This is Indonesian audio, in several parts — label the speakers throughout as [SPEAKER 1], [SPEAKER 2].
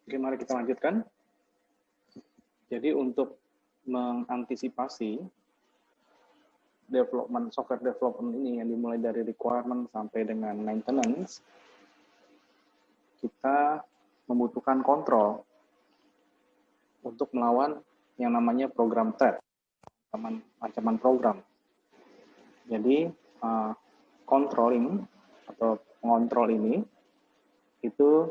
[SPEAKER 1] Oke, mari kita lanjutkan. Jadi untuk mengantisipasi software development ini yang dimulai dari requirement sampai dengan maintenance, kita membutuhkan kontrol untuk melawan yang namanya program threat, ancaman program. Jadi controlling atau mengontrol ini itu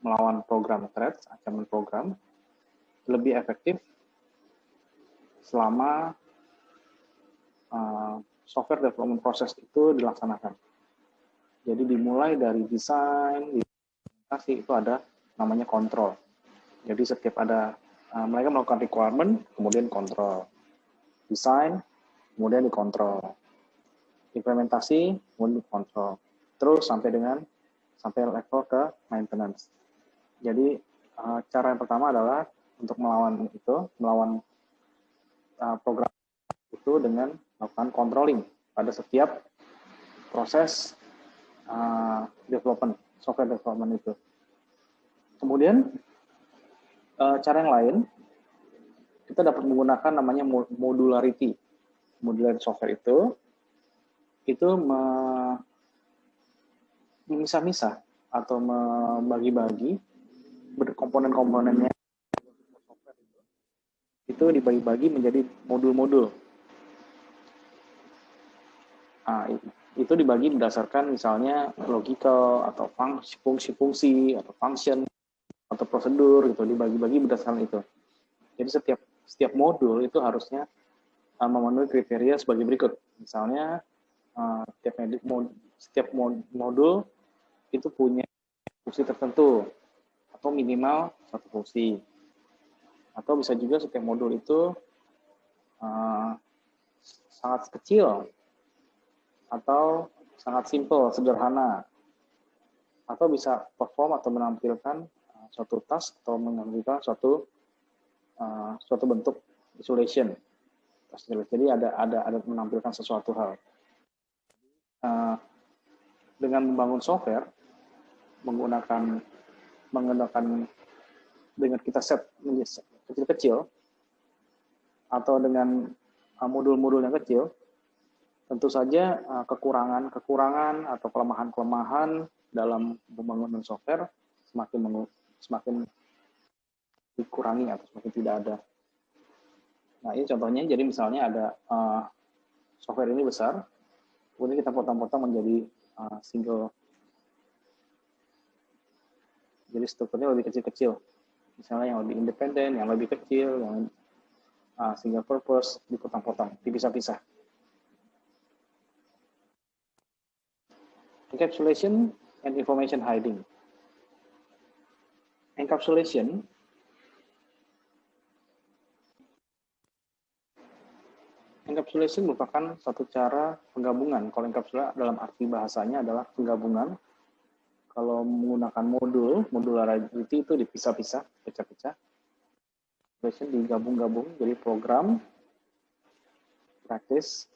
[SPEAKER 1] melawan program threat, ancaman program, lebih efektif selama software development process itu dilaksanakan. Jadi dimulai dari desain, implementasi itu ada namanya kontrol. Jadi setiap ada mereka melakukan requirement, kemudian kontrol, desain, kemudian dikontrol, implementasi, kemudian dikontrol, terus sampai level ke maintenance. Jadi cara yang pertama adalah untuk melawan program itu dengan melakukan controlling pada setiap proses software development itu. Kemudian cara yang lain, kita dapat menggunakan namanya modularity. Modular software itu memisah-misah atau membagi-bagi komponen-komponennya itu dibagi-bagi menjadi modul-modul. Itu dibagi berdasarkan misalnya logical atau fungsi-fungsi atau function atau prosedur gitu, dibagi-bagi berdasarkan itu. Jadi setiap modul itu harusnya memenuhi kriteria sebagai berikut. Misalnya setiap modul itu punya fungsi tertentu atau minimal satu fungsi. Atau bisa juga setiap modul itu sangat kecil atau sangat simple, sederhana. Atau bisa perform atau menampilkan suatu task atau menampilkan suatu bentuk isolation. Jadi ada menampilkan sesuatu hal. Dengan membangun software menggunakan dengan kita set kecil-kecil atau dengan modul-modul yang kecil, tentu saja kekurangan atau kelemahan dalam pembangunan software semakin dikurangi atau semakin tidak ada. Nah, ini contohnya, jadi misalnya ada software ini besar, kemudian kita potong-potong menjadi single. Jadi strukturnya lebih kecil-kecil. Misalnya yang lebih independen, yang lebih kecil, yang single purpose, dipotong-potong, dipisah-pisah. Encapsulation and information hiding. Encapsulation merupakan satu cara penggabungan. Kalau encapsulation dalam arti bahasanya adalah penggabungan. Kalau menggunakan modularity itu dipisah-pisah, pecah-pecah. Encapsulation digabung-gabung, jadi program, practice,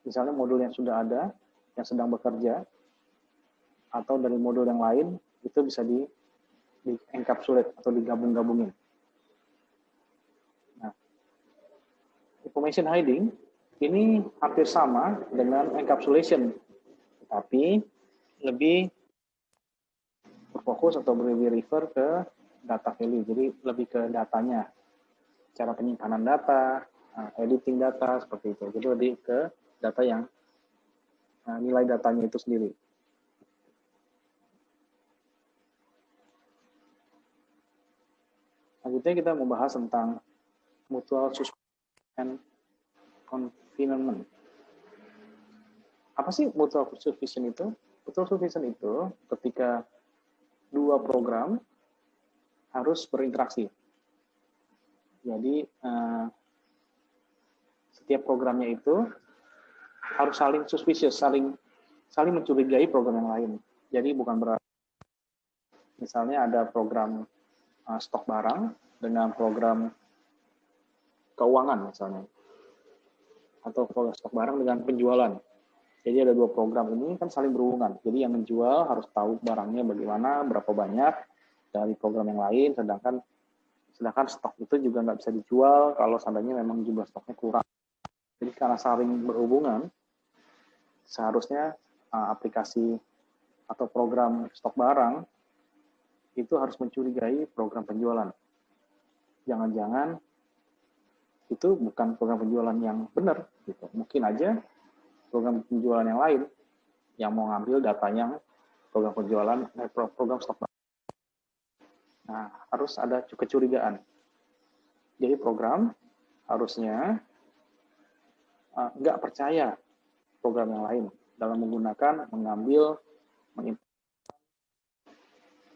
[SPEAKER 1] misalnya modul yang sudah ada, yang sedang bekerja, atau dari modul yang lain, itu bisa di-encapsulate atau digabung-gabungin. Nah, information hiding ini hampir sama dengan encapsulation, tetapi lebih berfokus atau lebih refer ke data value, jadi lebih ke datanya, cara penyimpanan data, editing data, seperti itu. Jadi lebih ke data yang nilai datanya itu sendiri. Selanjutnya kita membahas tentang mutual suspicion and confinement. Apa sih mutual suspicion itu? Mutual suspicion itu ketika dua program harus berinteraksi. Jadi setiap programnya itu harus saling suspicious, saling mencurigai program yang lain. Jadi bukan berarti misalnya ada program stok barang dengan program keuangan misalnya, atau program stok barang dengan penjualan. Jadi ada dua program ini kan saling berhubungan. Jadi yang menjual harus tahu barangnya bagaimana, berapa banyak, dari program yang lain, sedangkan stok itu juga nggak bisa dijual kalau seandainya memang jumlah stoknya kurang. Jadi karena saling berhubungan, seharusnya aplikasi atau program stok barang itu harus mencurigai program penjualan. Jangan-jangan itu bukan program penjualan yang benar, gitu. Mungkin aja program penjualan yang lain yang mau ngambil datanya program penjualan, program stok barang. Nah, harus ada kecurigaan. Jadi program harusnya nggak percaya program yang lain dalam menggunakan, mengambil,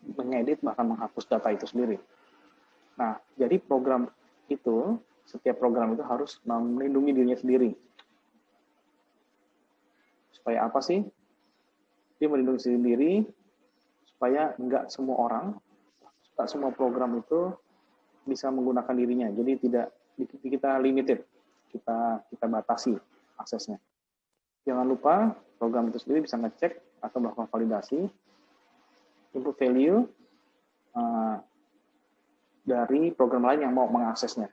[SPEAKER 1] mengedit, bahkan menghapus data itu sendiri. Nah, jadi program itu, setiap program itu harus melindungi dirinya sendiri. Supaya apa sih? Dia melindungi sendiri, supaya nggak semua orang, nggak semua program itu bisa menggunakan dirinya. Jadi tidak kita limited, kita batasi aksesnya. Jangan lupa program itu sendiri bisa ngecek atau melakukan validasi input value dari program lain yang mau mengaksesnya.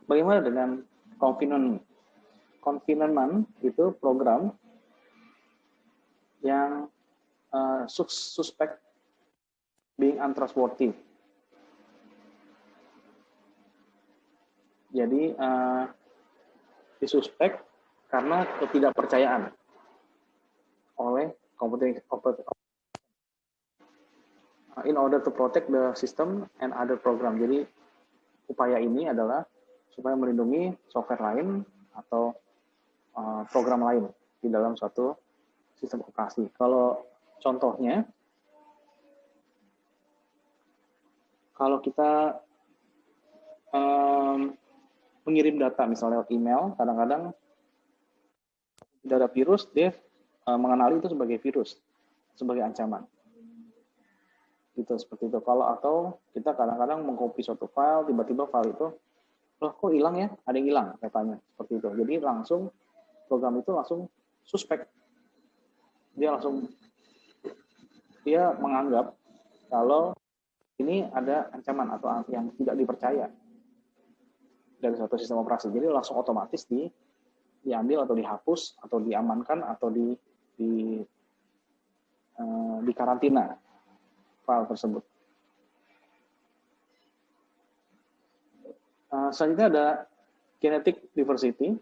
[SPEAKER 1] Bagaimana dengan confinement? Confinement itu program yang suspect being untrustworthy. Jadi disuspek karena ketidakpercayaan oleh komputer in order to protect the system and other program. Jadi upaya ini adalah supaya melindungi software lain atau program lain di dalam suatu sistem operasi. Kalau contohnya, kalau kita mengirim data misalnya lewat email, kadang-kadang tidak ada virus, dia mengenali itu sebagai virus, sebagai ancaman. Gitu, seperti itu. Atau kita kadang-kadang mengcopy suatu file, tiba-tiba file itu, loh kok hilang ya? Ada yang hilang katanya, seperti itu. Jadi langsung program itu langsung suspek. Dia menganggap kalau ini ada ancaman atau yang tidak dipercaya dari suatu sistem operasi. Jadi langsung otomatis diambil atau dihapus atau diamankan atau di karantina file tersebut. Selanjutnya ada kinetic diversity.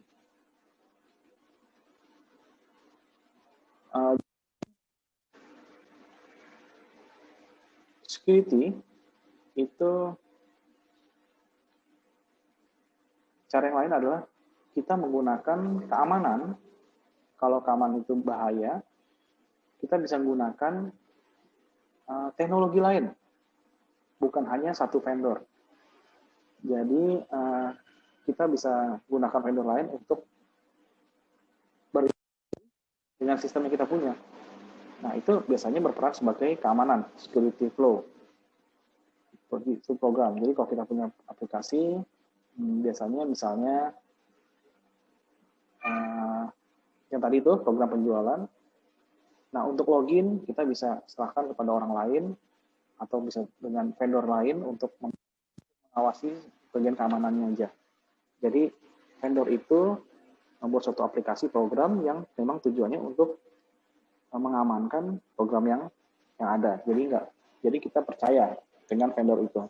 [SPEAKER 1] Security itu cara yang lain adalah kita menggunakan keamanan. Kalau keamanan itu bahaya, kita bisa menggunakan teknologi lain, bukan hanya satu vendor. Jadi kita bisa gunakan vendor lain untuk dengan sistem yang kita punya. Nah, itu biasanya berperan sebagai keamanan, security flow. Itu program. Jadi kalau kita punya aplikasi, biasanya misalnya yang tadi itu program penjualan. Nah, untuk login kita bisa serahkan kepada orang lain atau bisa dengan vendor lain untuk mengawasi bagian keamanannya aja. Jadi vendor itu membuat suatu aplikasi program yang memang tujuannya untuk mengamankan program yang ada. Jadi kita percaya dengan vendor itu.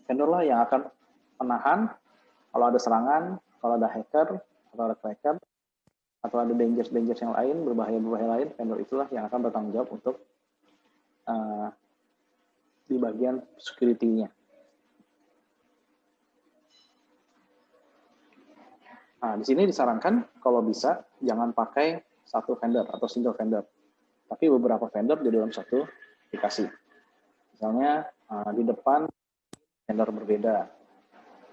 [SPEAKER 1] Vendor lah yang akan menahan kalau ada serangan, kalau ada hacker, atau ada cracker, atau ada dangers yang lain, berbahaya lain, vendor itulah yang akan bertanggung jawab untuk di bagian security-nya. Nah, di sini disarankan kalau bisa jangan pakai satu vendor atau single vendor, tapi beberapa vendor di dalam satu aplikasi. Misalnya di depan vendor berbeda.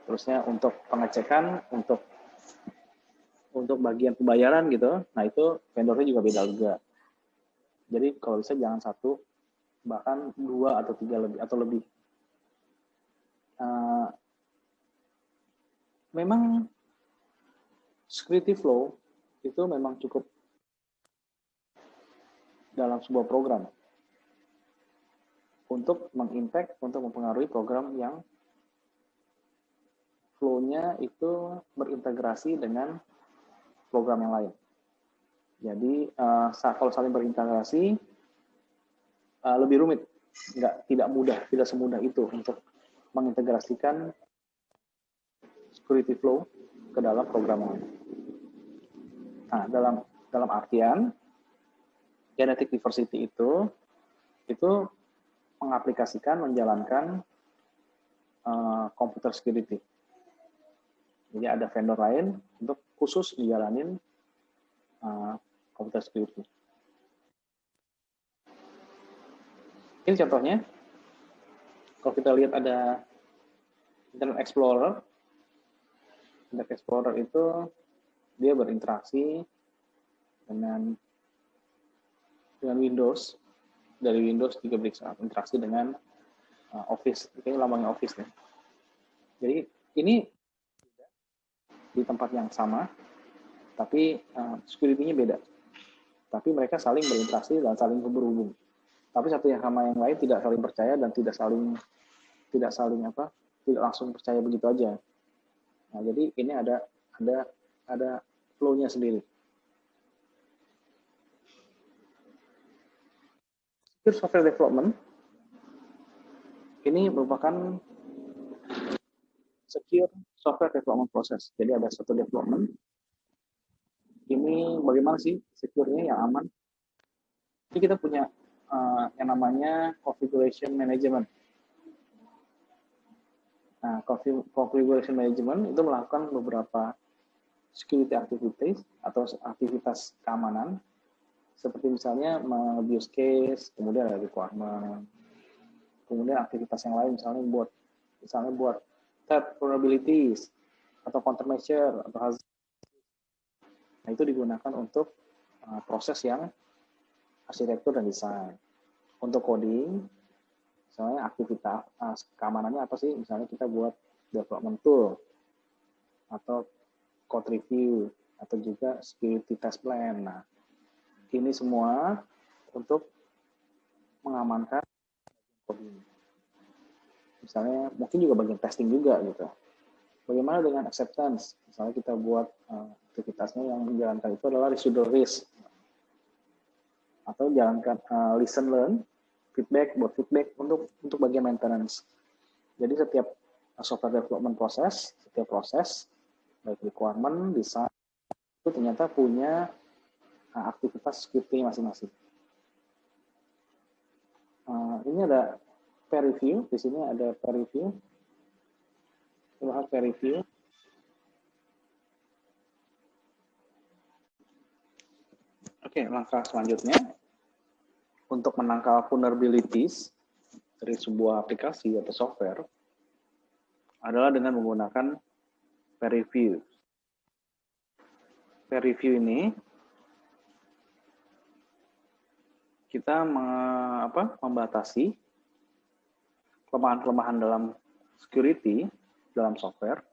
[SPEAKER 1] Terusnya untuk pengecekan, untuk bagian pembayaran gitu, nah itu vendornya juga beda juga. Jadi kalau bisa jangan satu, bahkan 2 atau 3 lebih atau lebih. Memang security flow itu memang cukup dalam sebuah program untuk mengimpact, untuk mempengaruhi program yang flow-nya itu berintegrasi dengan program yang lain. Jadi kalau saling berintegrasi lebih rumit, tidak mudah, tidak semudah itu untuk mengintegrasikan security flow ke dalam program lain. Nah, dalam artian genetic diversity itu mengaplikasikan, menjalankan computer security. Jadi ada vendor lain untuk khusus menjalanin computer security. Ini contohnya, kalau kita lihat ada Internet Explorer. Internet Explorer itu dia berinteraksi dengan Windows. Dari Windows juga berinteraksi dengan Office. Ini lambangnya Office nih. Jadi ini di tempat yang sama, tapi security-nya beda. Tapi mereka saling berinteraksi dan saling berhubung. Tapi satu yang sama yang lain tidak saling percaya dan tidak langsung percaya begitu aja. Nah, jadi ini ada flow-nya sendiri. Secure software development ini merupakan secure software development process. Jadi ada satu development. Ini bagaimana sih secure-nya yang aman? Jadi kita punya yang namanya configuration management. Nah, configuration management itu melakukan beberapa security activities atau aktivitas keamanan, seperti misalnya use case, kemudian ada requirement, kemudian aktivitas yang lain misalnya buat threat vulnerabilities atau countermeasure atau hazard. Nah, itu digunakan untuk proses yang arsitektur dan desain. Untuk coding, misalnya aktivitas keamanannya apa sih? Misalnya kita buat development tool atau code review atau juga security test plan. Nah, ini semua untuk mengamankan coding. Misalnya mungkin juga bagian testing juga gitu. Bagaimana dengan acceptance? Misalnya kita buat aktivitasnya yang menjalankan itu adalah residual risk atau jalankan listen learn buat feedback untuk bagian maintenance. Jadi setiap software development proses, setiap proses baik requirement, design itu ternyata punya aktivitas security masing-masing. Ini ada peer review, di sini ada peer review. Kita bahas peer review. Oke, langkah selanjutnya untuk menangkal vulnerabilities dari sebuah aplikasi atau software adalah dengan menggunakan peer review. Peer review ini kita membatasi kelemahan-kelemahan dalam security dalam software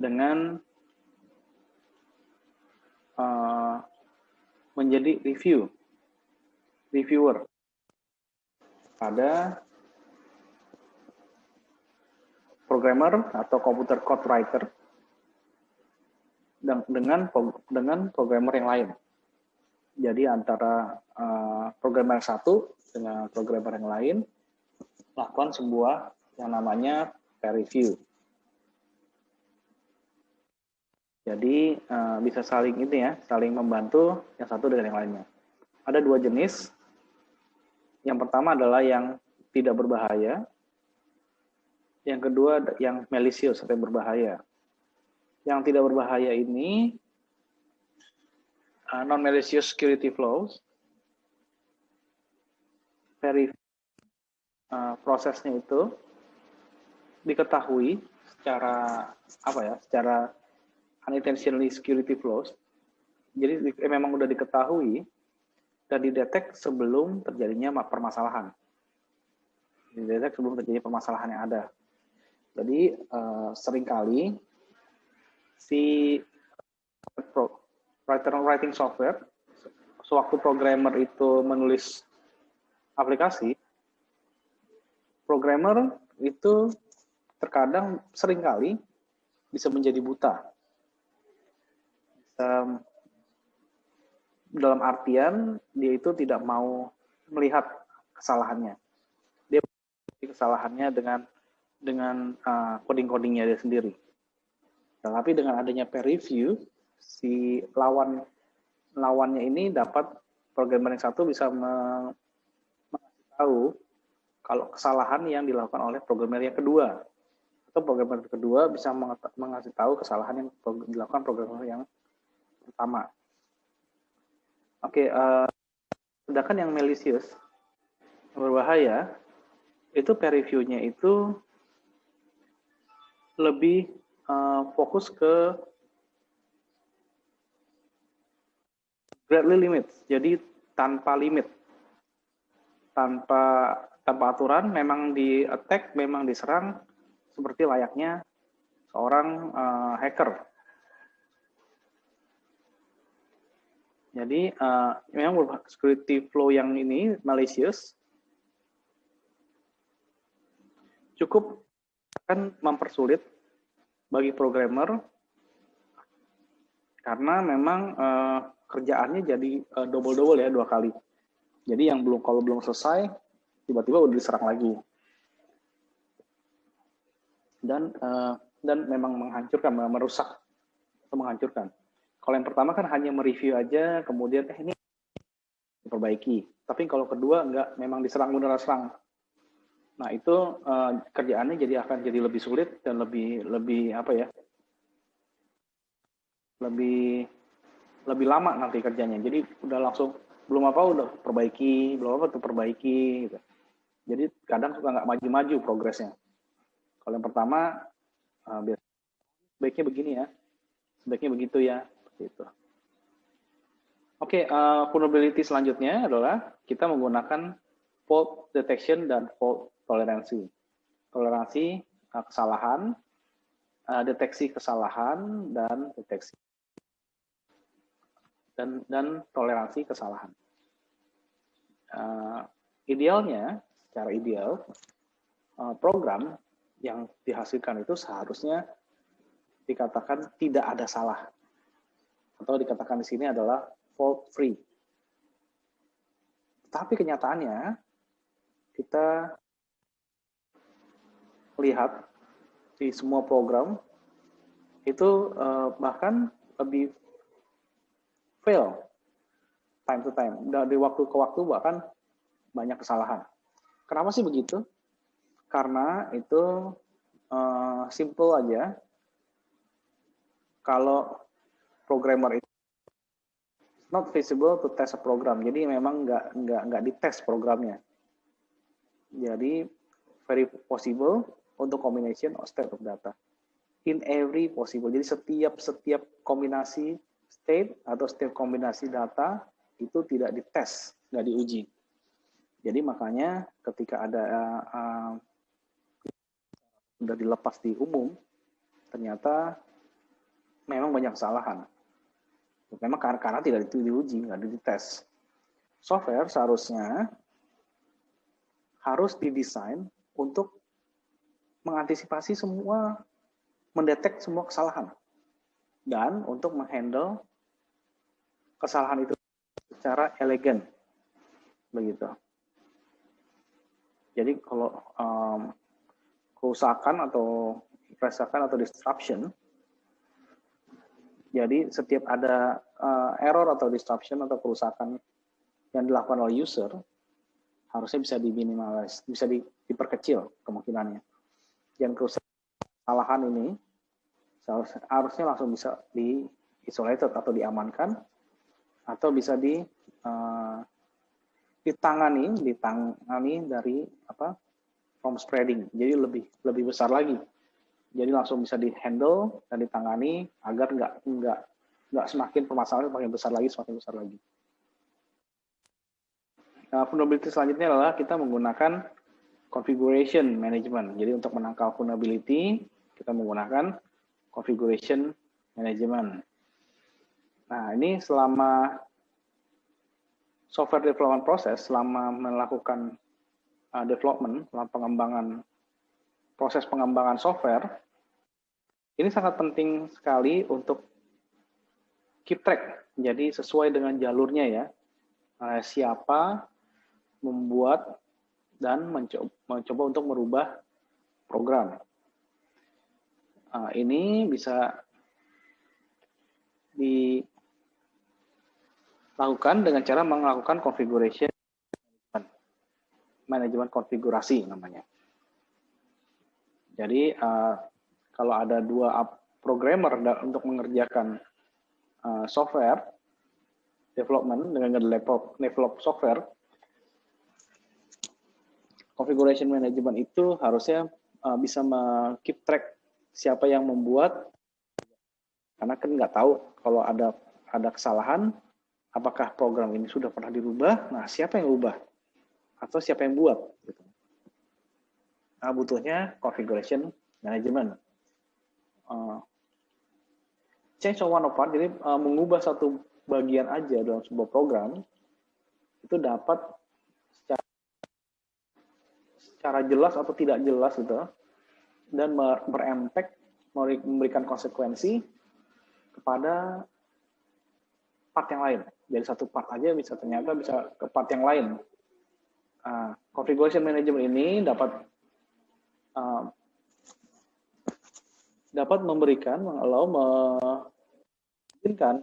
[SPEAKER 1] dengan menjadi reviewer pada programmer atau computer code writer dengan programmer yang lain. Jadi antara programmer satu dengan programmer yang lain lakukan sebuah yang namanya peer review. Jadi bisa saling membantu yang satu dengan yang lainnya. Ada dua jenis. Yang pertama adalah yang tidak berbahaya. Yang kedua yang malicious atau berbahaya. Yang tidak berbahaya ini non-malicious security flows. Prosesnya itu diketahui secara unintentionally security flows. Jadi memang sudah diketahui dan didetek sebelum terjadinya permasalahan. Didetek sebelum terjadi permasalahan yang ada. Jadi seringkali si writing software sewaktu programmer itu menulis aplikasi, programmer itu terkadang seringkali bisa menjadi buta. Dalam artian dia itu tidak mau melihat kesalahannya. Dia kesalahannya dengan coding-codingnya dia sendiri. Tetapi dengan adanya peer review, si lawannya ini dapat, programmer yang satu bisa mengasih tahu kalau kesalahan yang dilakukan oleh programmer yang kedua, atau programmer kedua bisa mengasih tahu kesalahan yang dilakukan programmer yang pertama. Oke, sedangkan yang malicious, berbahaya, itu peer review-nya itu lebih fokus ke greatly limit, jadi tanpa limit, tanpa aturan, memang di attack, memang diserang seperti layaknya seorang hacker. Jadi memang security flow yang ini malicious cukup akan mempersulit bagi programmer karena memang kerjaannya jadi double-double ya, 2 kali. Jadi yang kalau belum selesai, tiba-tiba udah diserang lagi. Dan memang menghancurkan, merusak atau menghancurkan. Kalau yang pertama kan hanya mereview aja, kemudian ini diperbaiki. Tapi kalau kedua enggak, memang diserang beneran serang. Nah itu kerjaannya akan jadi lebih sulit dan lebih apa ya? Lebih lama nanti kerjanya. Jadi udah langsung belum apa udah perbaiki, belum apa tuh perbaiki gitu. Jadi kadang suka nggak maju-maju progresnya. Kalau yang pertama sebaiknya begini ya, sebaiknya begitu ya, seperti itu. Oke, vulnerability selanjutnya adalah kita menggunakan fault detection dan fault toleransi. Toleransi kesalahan, deteksi kesalahan dan deteksi dan toleransi kesalahan. Idealnya, secara ideal, program yang dihasilkan itu seharusnya dikatakan tidak ada salah, atau dikatakan di sini adalah fault free. Tapi kenyataannya kita lihat di semua program itu bahkan lebih fail time to time, dari waktu ke waktu bahkan banyak kesalahan. Kenapa sih begitu? Karena itu simple aja. Kalau programmer itu not feasible to test a program, jadi memang nggak dites programnya. Jadi very possible untuk combination of state of data in every possible. Jadi setiap kombinasi state atau setiap kombinasi data itu tidak dites, nggak diuji. Jadi makanya ketika ada sudah dilepas di umum, ternyata memang banyak kesalahan. Memang karena tidak diuji, nggak dites. Software seharusnya harus didesain untuk mengantisipasi semua, mendetek semua kesalahan, dan untuk menghandle kesalahan itu secara elegan, begitu. Jadi kalau kerusakan atau disruption, jadi setiap ada error atau disruption atau kerusakan yang dilakukan oleh user, harusnya bisa diminimalisir, bisa diperkecil kemungkinannya. Dan kesalahan ini harusnya langsung bisa di-isolated atau diamankan, atau bisa ditangani dari from spreading, jadi lebih besar lagi. Jadi langsung bisa di-handle dan ditangani agar nggak semakin permasalahan semakin besar lagi. Vulnerability selanjutnya adalah kita menggunakan configuration management. Jadi untuk menangkal vulnerability, kita menggunakan configuration management. Nah, ini selama software development process selama melakukan development, selama proses pengembangan software, ini sangat penting sekali untuk keep track, jadi sesuai dengan jalurnya ya. Siapa membuat dan mencoba untuk merubah program. Ini bisa dilakukan dengan cara melakukan configuration manajemen konfigurasi namanya. Jadi kalau ada dua programmer untuk mengerjakan software development dengan develop software, configuration management itu harusnya bisa keep track siapa yang membuat, karena kan nggak tahu kalau ada kesalahan, apakah program ini sudah pernah dirubah, nah siapa yang ubah atau siapa yang buat gitu. Nah, butuhnya configuration management. Change of one part, jadi mengubah satu bagian aja dalam sebuah program itu dapat secara jelas atau tidak jelas gitu, dan berimpact, memberikan konsekuensi kepada part yang lain. Jadi satu part aja ternyata bisa ke part yang lain. Configuration management ini dapat memberikan, mengizinkan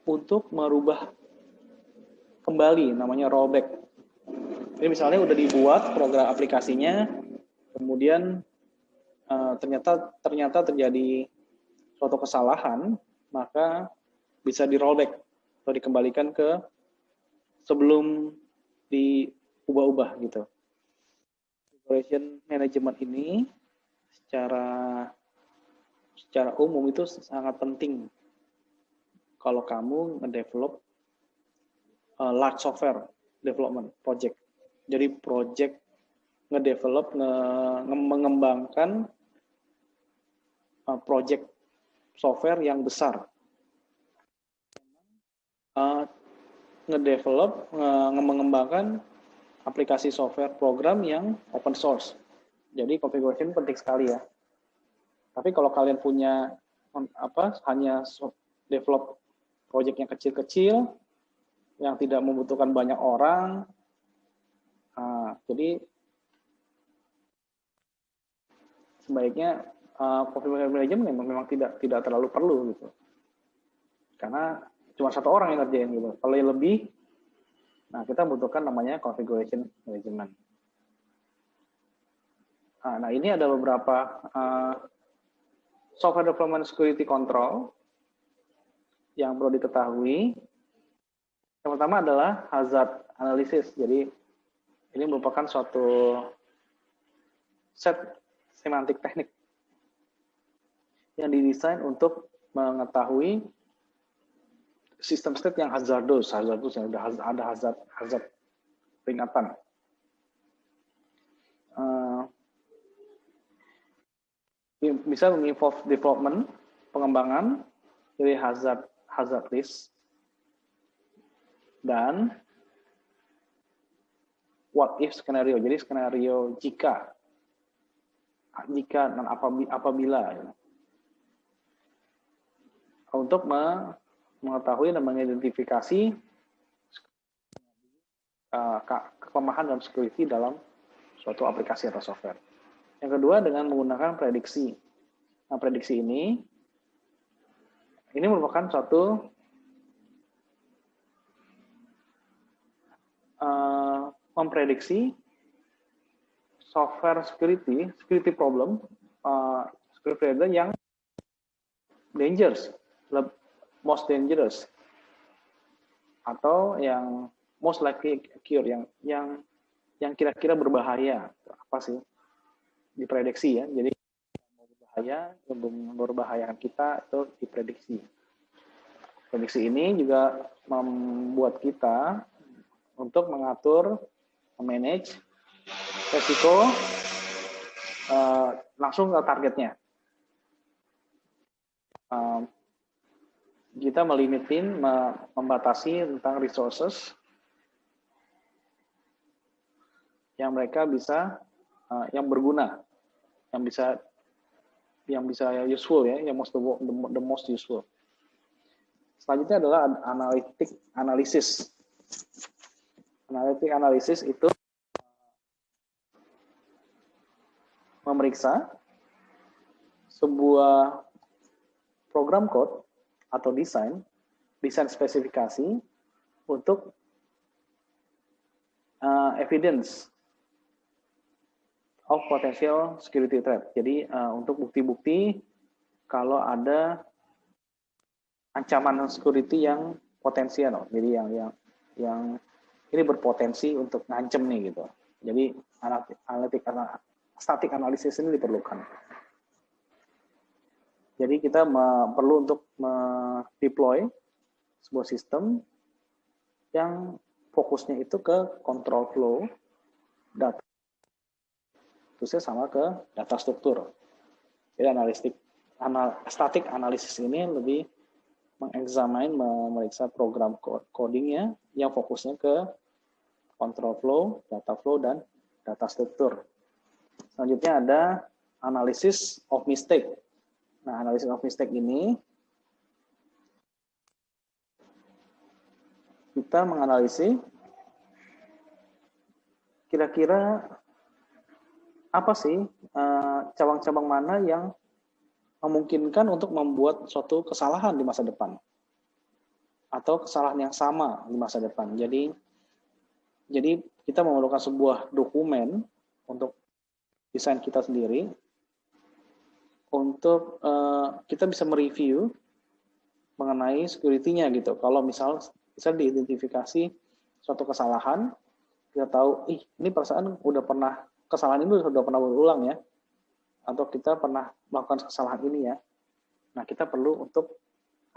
[SPEAKER 1] untuk merubah kembali, namanya rollback. Jadi misalnya udah dibuat program aplikasinya, kemudian ternyata terjadi suatu kesalahan, maka bisa di rollback atau dikembalikan ke sebelum diubah-ubah gitu. Configuration management ini secara umum itu sangat penting kalau kamu ngedevelop large software development project. Jadi project ngedevelop, mengembangkan project software yang besar. Mengembangkan aplikasi software program yang open source. Jadi configuration penting sekali ya. Tapi kalau kalian punya hanya develop project yang kecil-kecil, yang tidak membutuhkan banyak orang, jadi sebaiknya configuration management memang tidak terlalu perlu gitu. Karena cuma satu orang yang ngerjain gitu. Kalau yang lebih, nah kita butuhkan namanya configuration management. Nah ini ada beberapa software development security control yang perlu diketahui. Yang pertama adalah hazard analysis. Jadi ini merupakan suatu set semantik teknik yang didesain untuk mengetahui sistem state yang hazardous yang ada hazard peringatan. Bisa menginvolve development, pengembangan dari hazard list, dan what if skenario. Jadi skenario jika dan apabila ya. Untuk mengetahui dan mengidentifikasi kelemahan dalam security dalam suatu aplikasi atau software. Yang kedua dengan menggunakan prediksi. Nah, prediksi ini merupakan suatu memprediksi software security problem, security yang dangerous, most dangerous, atau yang most likely occur, yang kira-kira berbahaya. Apa sih diprediksi ya? Jadi membahayakan kita itu diprediksi. Prediksi ini juga membuat kita untuk mengatur, memanage resiko langsung ke targetnya. Kita membatasi tentang resources yang mereka bisa yang berguna, yang bisa useful ya, yang the most useful. Selanjutnya adalah analytic analysis. Analytic analysis itu memeriksa sebuah program code atau desain spesifikasi untuk evidence of potential security threat. Jadi untuk bukti-bukti kalau ada ancaman security yang potensial. Jadi yang ini berpotensi untuk ngancem nih gitu. Jadi static analysis ini diperlukan. Jadi kita perlu untuk deploy sebuah sistem yang fokusnya itu ke control flow data, terusnya sama ke data struktur. Jadi static analysis ini lebih mengexamine, memeriksa program codingnya yang fokusnya ke control flow, dan data struktur. Selanjutnya ada analysis of mistake. Nah, analysis of mistake ini kita menganalisis kira-kira apa sih cabang-cabang mana yang memungkinkan untuk membuat suatu kesalahan di masa depan atau kesalahan yang sama di masa depan. Jadi kita memerlukan sebuah dokumen untuk desain kita sendiri untuk kita bisa mereview mengenai security-nya gitu. Kalau misal bisa diidentifikasi suatu kesalahan, kita tahu, ini perasaan kesalahan ini sudah pernah berulang ya, atau kita pernah melakukan kesalahan ini ya. Nah, kita perlu untuk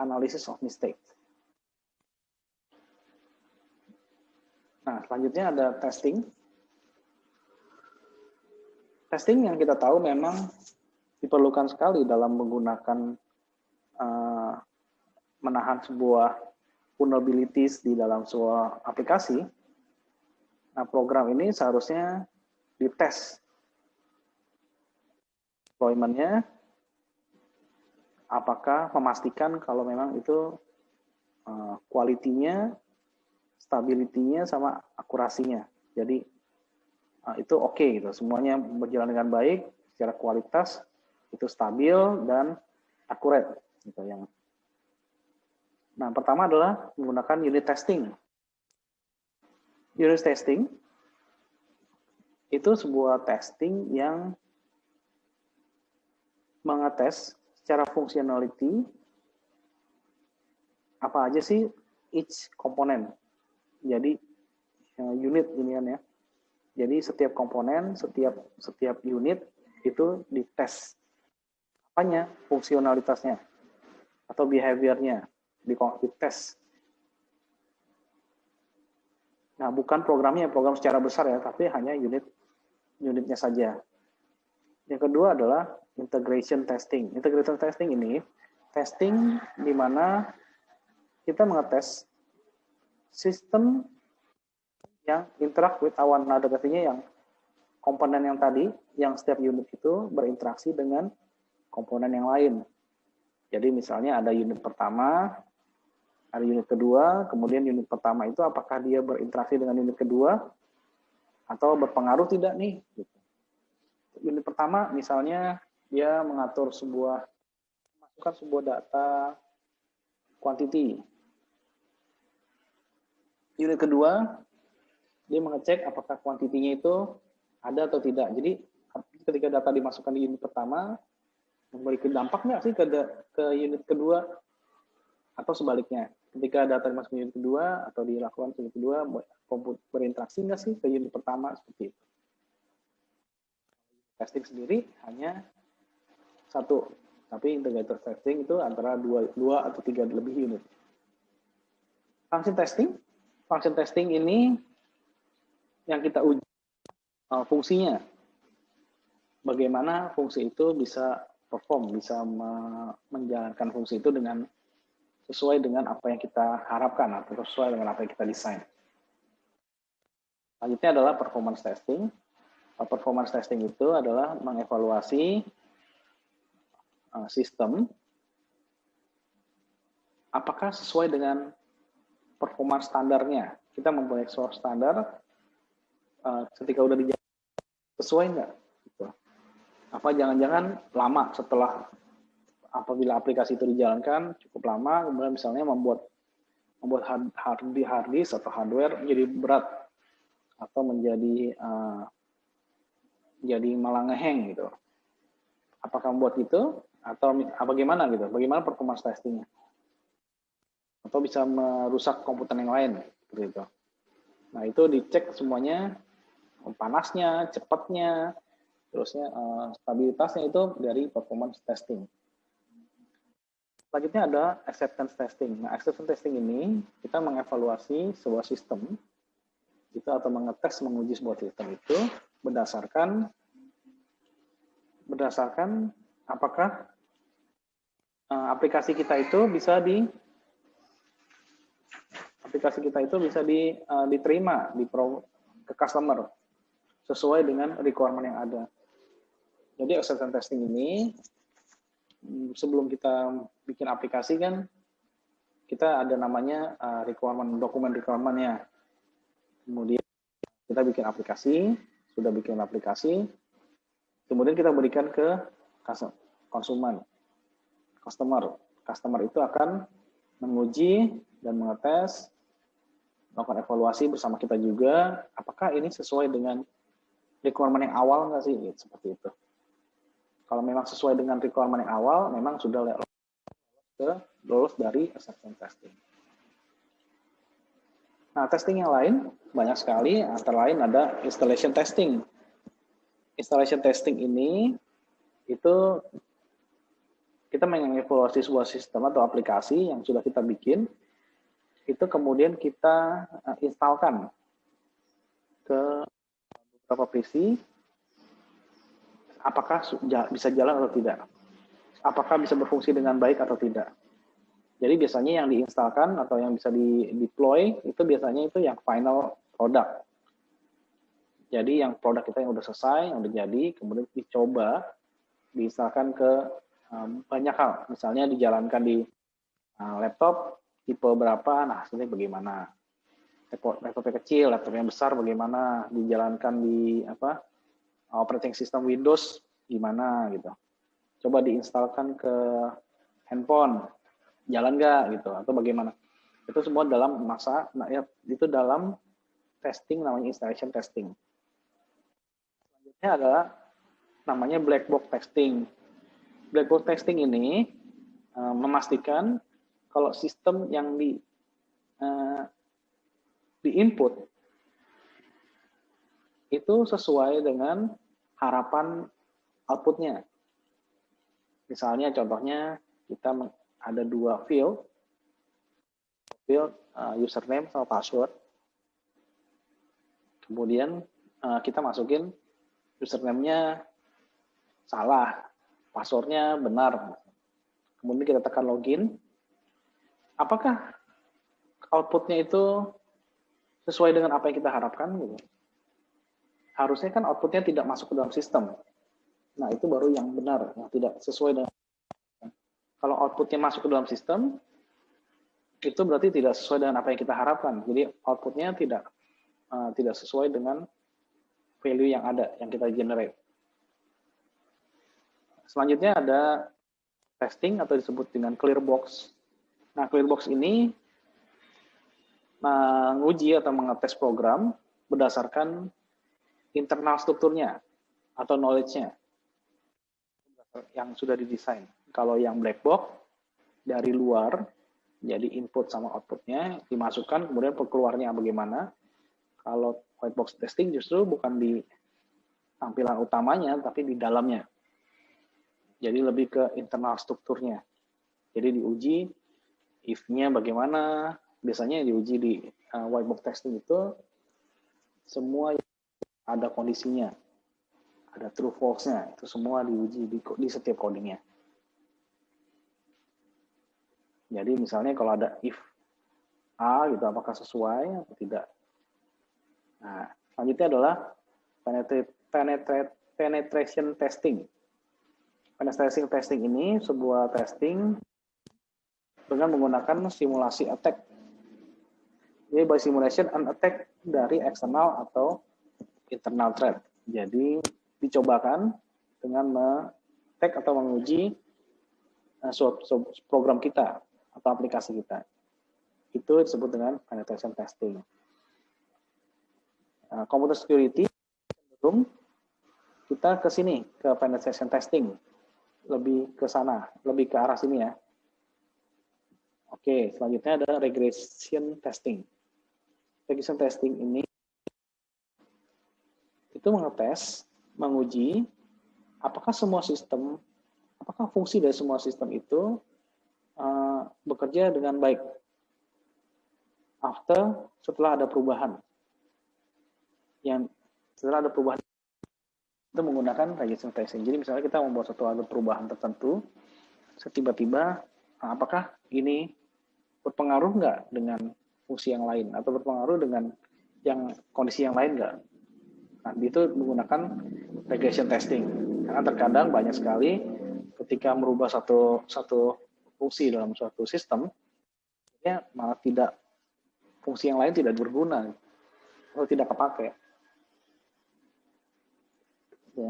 [SPEAKER 1] analysis of mistake. Nah, selanjutnya ada testing. Testing yang kita tahu memang diperlukan sekali dalam menggunakan menahan sebuah vulnerabilities di dalam sebuah aplikasi. Nah, program ini seharusnya dites deployment-nya, apakah memastikan kalau memang itu quality-nya, stability-nya, sama akurasinya. Jadi itu oke gitu, semuanya berjalan dengan baik, secara kualitas itu stabil dan akurat gitu. Nah, pertama adalah menggunakan unit testing. Unit testing itu sebuah testing yang mengetes secara functionality apa aja sih each komponen. Jadi unit ini kan ya. Jadi setiap komponen, setiap unit itu dites apanya, fungsionalitasnya atau behavior-nya dites. Nah, bukan program secara besar ya, tapi hanya unitnya saja. Yang kedua adalah integration testing. Integration testing ini testing di mana kita mengetes sistem yang interact with one another, artinya yang komponen yang tadi, yang setiap unit itu berinteraksi dengan komponen yang lain. Jadi misalnya ada unit pertama, ada unit kedua, kemudian unit pertama itu apakah dia berinteraksi dengan unit kedua atau berpengaruh tidak nih? Gitu. Unit pertama misalnya dia masukkan sebuah data quantity. Unit kedua dia mengecek apakah kuantitinya itu ada atau tidak. Jadi ketika data dimasukkan di unit pertama memberikan dampak nggak sih ke unit kedua atau sebaliknya. Ketika data dimasukkan ke unit kedua atau dilakukan ke unit kedua berinteraksi nggak sih ke unit pertama, seperti itu. Testing sendiri hanya satu, tapi integrated testing itu antara dua atau tiga lebih unit. Function testing ini yang kita uji fungsinya. Bagaimana fungsi itu bisa perform, bisa menjalankan fungsi itu sesuai dengan apa yang kita harapkan atau sesuai dengan apa yang kita desain. Selanjutnya adalah performance testing. Performance testing itu adalah mengevaluasi sistem apakah sesuai dengan performance standarnya. Kita mempunyai source standar, ketika udah dijalankan sesuai nggak? Gitu. Apa jangan-jangan lama setelah apabila aplikasi itu dijalankan cukup lama, kemudian misalnya membuat hard disk atau hardware menjadi berat atau menjadi malah ngehang gitu. Apakah membuat itu atau bagaimana gitu? Bagaimana performance testingnya? Atau bisa merusak komputer yang lain seperti itu. Nah, itu dicek semuanya, panasnya, cepatnya, terusnya stabilitasnya itu dari performance testing. Selanjutnya ada acceptance testing. Nah, acceptance testing ini kita mengevaluasi sebuah sistem itu atau menguji sebuah sistem itu berdasarkan apakah aplikasi kita itu bisa diterima ke customer sesuai dengan requirement yang ada. Jadi acceptance testing ini sebelum kita bikin aplikasi kan kita ada namanya dokumen requirement-nya. Kemudian kita bikin aplikasi, sudah bikin aplikasi, kemudian kita berikan ke customer. Customer itu akan menguji dan mengetes, melakukan evaluasi bersama kita juga, apakah ini sesuai dengan requirement yang awal nggak sih? Seperti itu. Kalau memang sesuai dengan requirement yang awal, memang sudah lolos dari acceptance testing. Nah, testing yang lain banyak sekali, antara lain ada installation testing. Installation testing ini itu kita mengevaluasi sebuah sistem atau aplikasi yang sudah kita bikin, itu kemudian kita instalkan ke beberapa PC, apakah bisa jalan atau tidak, apakah bisa berfungsi dengan baik atau tidak. Jadi biasanya yang diinstalkan atau yang bisa di-deploy itu biasanya itu yang final product. Jadi yang produk kita yang udah selesai, yang udah jadi, kemudian dicoba diinstalkan ke banyak hal. Misalnya dijalankan di laptop tipe berapa, nah hasilnya bagaimana. Laptopnya kecil, laptopnya besar bagaimana, dijalankan di operating system Windows gimana gitu. Coba diinstalkan ke handphone, jalan nggak gitu, atau bagaimana. Itu semua dalam itu dalam testing, namanya installation testing. Selanjutnya adalah namanya black box testing. Black box testing ini memastikan kalau sistem yang di input itu sesuai dengan harapan outputnya. Misalnya contohnya kita ada dua field username sama password. Kemudian kita masukin username-nya salah, password-nya benar. Kemudian kita tekan login. Apakah output-nya itu sesuai dengan apa yang kita harapkan? Gitu? Harusnya kan output-nya tidak masuk ke dalam sistem. Nah, itu baru yang benar, yang tidak sesuai dengan. Kalau output-nya masuk ke dalam sistem, itu berarti tidak sesuai dengan apa yang kita harapkan. Jadi output-nya tidak sesuai dengan value yang ada, yang kita generate. Selanjutnya ada testing atau disebut dengan clear box. Nah, clear box ini menguji atau mengetes program berdasarkan internal strukturnya atau knowledge-nya yang sudah didesain. Kalau yang black box dari luar, jadi input sama output-nya dimasukkan, kemudian keluarnya bagaimana. Kalau white box testing justru bukan di tampilan utamanya, tapi di dalamnya. Jadi lebih ke internal strukturnya. Jadi diuji if-nya bagaimana. Biasanya diuji di white box testing itu semua ada kondisinya. Ada true false-nya. Itu semua diuji di setiap codingnya. Jadi misalnya kalau ada if A gitu, apakah sesuai atau tidak. Nah, Selanjutnya adalah penetration testing. Penetration testing ini sebuah testing dengan menggunakan simulasi attack. Jadi by simulation an attack dari eksternal atau internal threat. Jadi dicobakan dengan me-attack atau menguji suatu program kita atau aplikasi kita. Itu disebut dengan penetration testing. Computer security kita ke sini, ke penetration testing. Lebih ke sana, lebih ke arah sini ya. Oke, selanjutnya ada regression testing. Regression testing ini itu mengetes, menguji apakah semua sistem, apakah fungsi dari semua sistem itu bekerja dengan baik setelah ada perubahan. Setelah ada perubahan itu menggunakan regression testing. Jadi misalnya kita membuat ada perubahan tertentu, tiba-tiba apakah ini berpengaruh nggak dengan fungsi yang lain atau berpengaruh dengan kondisi yang lain nggak? Nah, itu menggunakan regression testing. Karena terkadang banyak sekali ketika merubah satu fungsi dalam suatu sistem, ya malah fungsi yang lain tidak berguna atau tidak kepakai. Ya.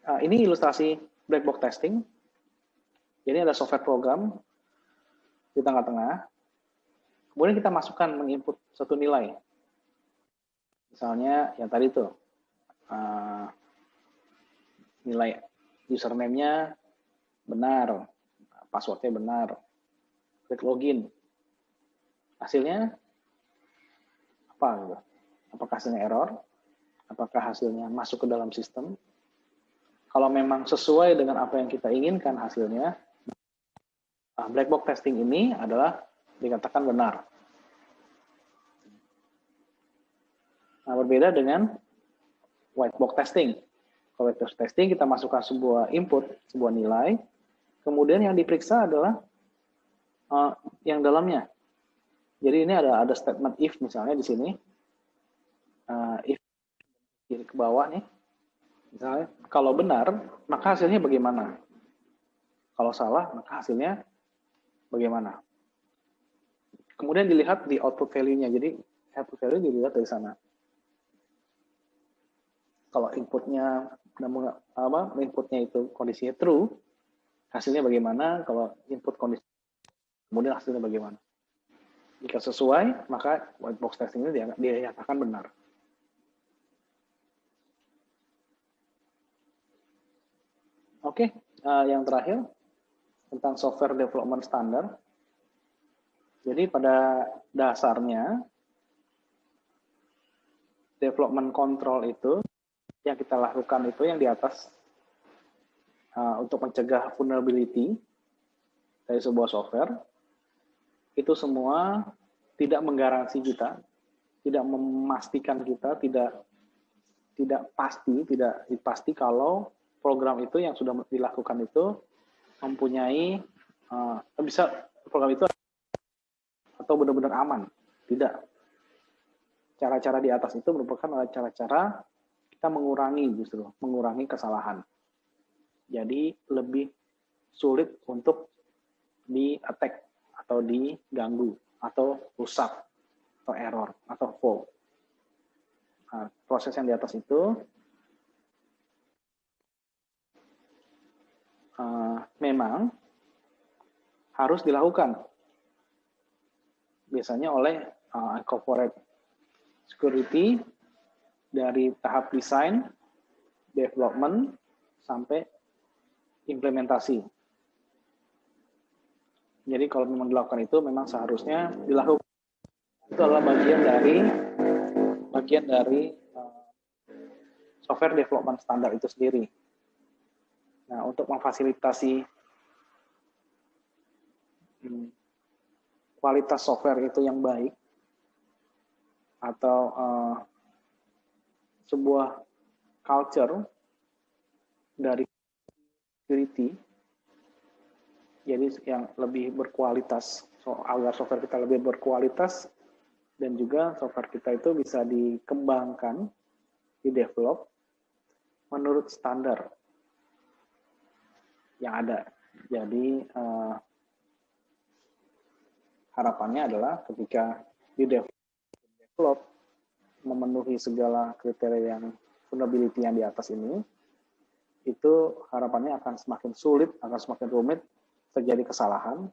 [SPEAKER 1] Nah, ini ilustrasi black box testing. Jadi ada software program di tengah-tengah. Kemudian kita masukkan menginput satu nilai. Misalnya yang tadi itu nilai username-nya benar, password-nya benar, klik login. Hasilnya apa? Apakah hasilnya error? Apakah hasilnya masuk ke dalam sistem? Kalau memang sesuai dengan apa yang kita inginkan hasilnya, black box testing ini adalah dikatakan benar. Nah, berbeda dengan white box testing. Kalau white box testing kita masukkan sebuah input, sebuah nilai, kemudian yang diperiksa adalah yang dalamnya. Jadi ini ada statement if misalnya di sini. If kiri ke bawah nih. Misalnya kalau benar, maka hasilnya bagaimana? Kalau salah, maka hasilnya bagaimana? Kemudian dilihat di output value-nya. Jadi output value dilihat dari sana. Kalau inputnya itu kondisinya true, hasilnya bagaimana? Kalau input kondisi, kemudian hasilnya bagaimana? Jika sesuai, maka white box testing ini dinyatakan benar. Oke, yang terakhir tentang software development standard. Jadi pada dasarnya development control itu yang kita lakukan itu yang di atas untuk mencegah vulnerability dari sebuah software itu semua tidak menggaransi kita, tidak memastikan kita, tidak pasti kalau program itu yang sudah dilakukan itu mempunyai program itu atau benar-benar aman. Tidak. Cara-cara di atas itu merupakan cara-cara kita mengurangi kesalahan. Jadi lebih sulit untuk di-attack atau diganggu atau rusak atau error atau fault. Nah, proses yang di atas itu memang harus dilakukan biasanya oleh corporate security dari tahap desain, development, sampai implementasi. Jadi kalau memang dilakukan itu memang seharusnya dilakukan. Itu adalah bagian dari software development standar itu sendiri. Nah, untuk memfasilitasi kualitas software itu yang baik atau sebuah culture dari security, jadi yang lebih berkualitas, agar software kita lebih berkualitas, Dan juga software kita itu bisa dikembangkan, di-develop menurut standar yang ada. Jadi harapannya adalah ketika di-develop memenuhi segala kriteria yang vulnerability yang di atas ini, itu harapannya akan semakin sulit, akan semakin rumit terjadi kesalahan,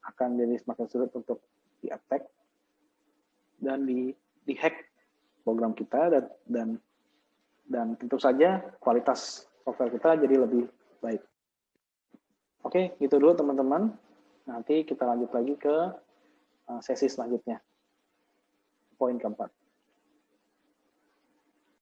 [SPEAKER 1] akan jadi semakin sulit untuk di-attack dan di-hack program kita, dan tentu saja kualitas software kita jadi lebih baik. Oke, gitu dulu teman-teman. Nanti kita lanjut lagi ke sesi selanjutnya. Poin keempat.